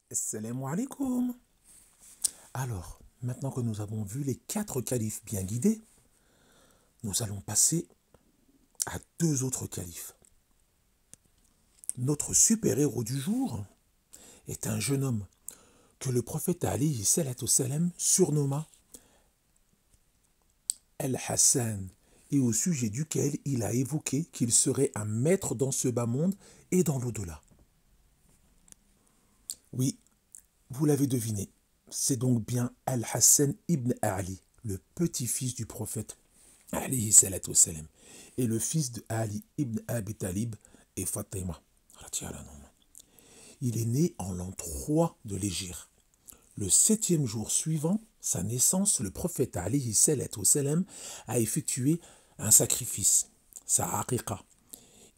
Assalamu alaikum. Alors, maintenant que nous avons vu les 4 califes bien guidés, nous allons passer à 2 autres califes. Notre super-héros du jour est un jeune homme que le prophète alayhi salatu salam surnomma Al-Hassan et au sujet duquel il a évoqué qu'il serait un maître dans ce bas monde et dans l'au-delà. Oui, vous l'avez deviné, c'est donc bien Al-Hassan ibn Ali, le petit-fils du prophète alayhi salatu salam, et le fils de Ali ibn Abi Talib et Fatima. Il est né en l'an 3 de l'Hégire. Le 7e jour suivant sa naissance, le prophète alayhi salatu salam a effectué un sacrifice, sa aqiqa.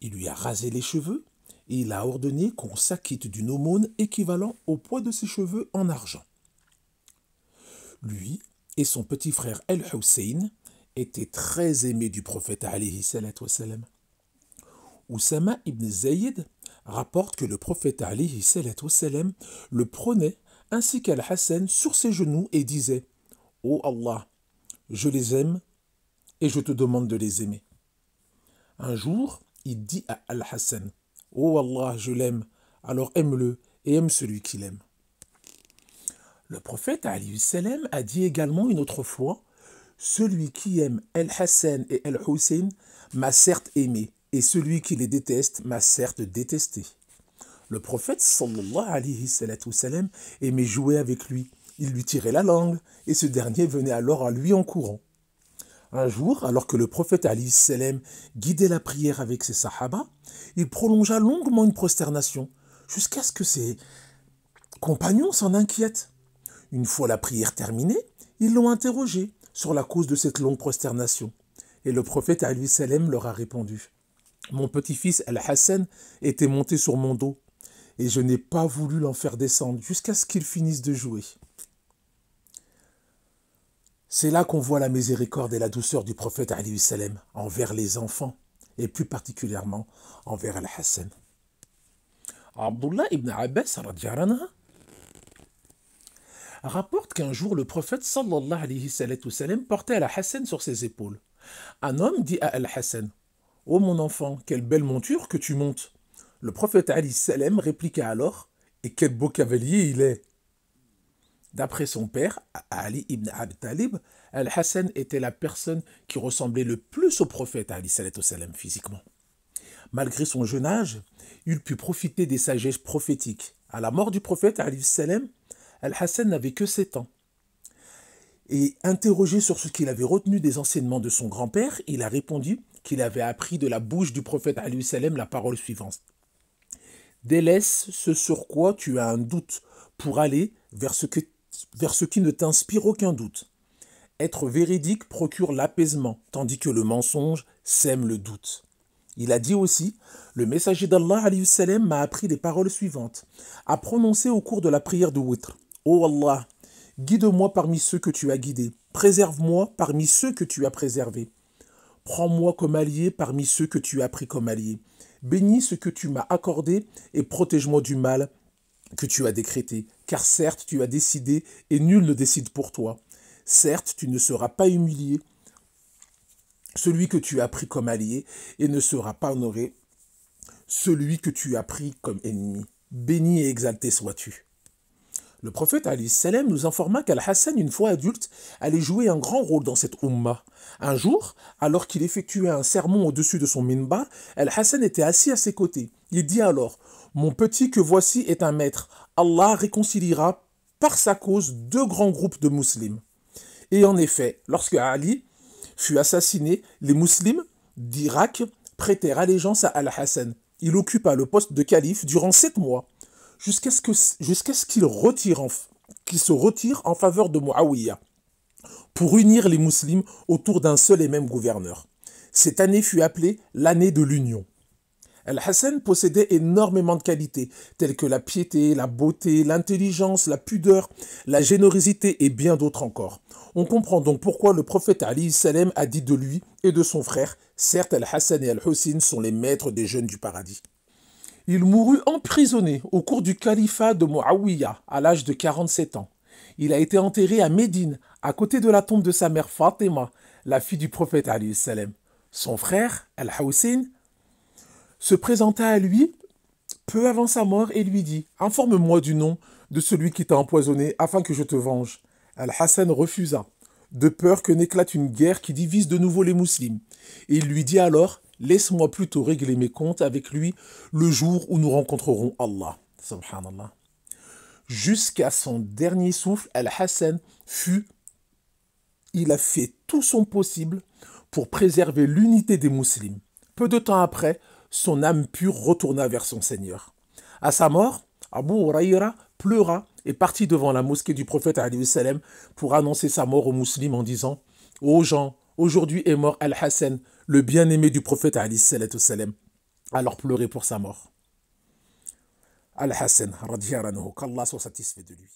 Il lui a rasé les cheveux et il a ordonné qu'on s'acquitte d'une aumône équivalent au poids de ses cheveux en argent. Lui et son petit frère El-Hussein étaient très aimés du prophète alayhi salatu salam. Oussama ibn Zayd rapporte que le prophète alayhi salatu salam le prenait ainsi qu'Al-Hassan sur ses genoux et disait « Ô Allah, je les aime et je te demande de les aimer. » Un jour, il dit à Al-Hassan « Ô Allah, je l'aime, alors aime-le et aime celui qui l'aime. » Le prophète alayhi salam a dit également une autre fois « Celui qui aime Al-Hassan et Al-Hussein m'a certes aimé, et celui qui les déteste m'a certes détesté. » Le prophète sallallahu alayhi salam aimait jouer avec lui. Il lui tirait la langue, et ce dernier venait alors à lui en courant. Un jour, alors que le prophète alayhi salam guidait la prière avec ses sahaba, il prolongea longuement une prosternation, jusqu'à ce que ses compagnons s'en inquiètent. Une fois la prière terminée, ils l'ont interrogé sur la cause de cette longue prosternation. Et le prophète alayhi salam leur a répondu « Mon petit-fils Al-Hassan était monté sur mon dos, et je n'ai pas voulu l'en faire descendre jusqu'à ce qu'il finisse de jouer. » C'est là qu'on voit la miséricorde et la douceur du prophète alayhi salam envers les enfants, et plus particulièrement envers Al-Hassan. Abdullah ibn Abbas rapporte qu'un jour le prophète sallallahu alayhi salam portait Al-Hassan sur ses épaules. Un homme dit à Al-Hassan « Ô mon enfant, quelle belle monture que tu montes !» Le prophète alayhi salam répliqua alors « Et quel beau cavalier il est !» D'après son père, Ali ibn Abi Talib, Al-Hassan était la personne qui ressemblait le plus au prophète alayhi salam physiquement. Malgré son jeune âge, il put profiter des sagesses prophétiques. À la mort du prophète alayhi salam, Al-Hassan n'avait que 7 ans. Et interrogé sur ce qu'il avait retenu des enseignements de son grand-père, il a répondu qu'il avait appris de la bouche du prophète alayhi salam la parole suivante. « Délaisse ce sur quoi tu as un doute pour aller vers ce qui ne t'inspire aucun doute. Être véridique procure l'apaisement, tandis que le mensonge sème le doute. » Il a dit aussi, le messager d'Allah alayhi salam m'a appris les paroles suivantes, à prononcer au cours de la prière de Witr. Ô Allah, guide-moi parmi ceux que tu as guidés, préserve-moi parmi ceux que tu as préservés. Prends-moi comme allié parmi ceux que tu as pris comme allié. Bénis ce que tu m'as accordé et protège-moi du mal que tu as décrété, car certes tu as décidé et nul ne décide pour toi. Certes tu ne seras pas humilié, celui que tu as pris comme allié, et ne sera pas honoré, celui que tu as pris comme ennemi. Béni et exalté sois-tu. Le prophète alayhi salam nous informa qu'Al-Hassan, une fois adulte, allait jouer un grand rôle dans cette umma. Un jour, alors qu'il effectuait un sermon au-dessus de son minbar, Al-Hassan était assis à ses côtés. Il dit alors « Mon petit que voici est un maître. Allah réconciliera par sa cause 2 grands groupes de musulmans. » Et en effet, lorsque Ali fut assassiné, les musulmans d'Irak prêtèrent allégeance à Al-Hassan. Il occupa le poste de calife durant 7 mois, jusqu'à ce qu'il se retire en faveur de Muawiyah, pour unir les musulmans autour d'un seul et même gouverneur. Cette année fut appelée l'année de l'union. Al-Hassan possédait énormément de qualités, telles que la piété, la beauté, l'intelligence, la pudeur, la générosité et bien d'autres encore. On comprend donc pourquoi le prophète alayhi salam a dit de lui et de son frère, certes Al-Hassan et Al-Hussein sont les maîtres des jeunes du paradis. Il mourut emprisonné au cours du califat de Muawiyah à l'âge de 47 ans. Il a été enterré à Médine, à côté de la tombe de sa mère Fatima, la fille du prophète alayhi salam. Son frère, Al-Hussein, se présenta à lui peu avant sa mort et lui dit « Informe-moi du nom de celui qui t'a empoisonné afin que je te venge. » Al-Hassan refusa, de peur que n'éclate une guerre qui divise de nouveau les musulmans. Et il lui dit alors « Laisse-moi plutôt régler mes comptes avec lui le jour où nous rencontrerons Allah. » Subhanallah. Jusqu'à son dernier souffle, Al-Hassan il a fait tout son possible pour préserver l'unité des musulmans. Peu de temps après, son âme pure retourna vers son Seigneur. À sa mort, Abu Huraïra pleura et partit devant la mosquée du prophète alayhi salam pour annoncer sa mort aux musulmans en disant « Ô gens, aujourd'hui est mort Al-Hassan, le bien-aimé du prophète alayhi salam. » Alors pleurez pour sa mort. Al-Hassan, radiyallahu anhu, qu'Allah soit satisfait de lui.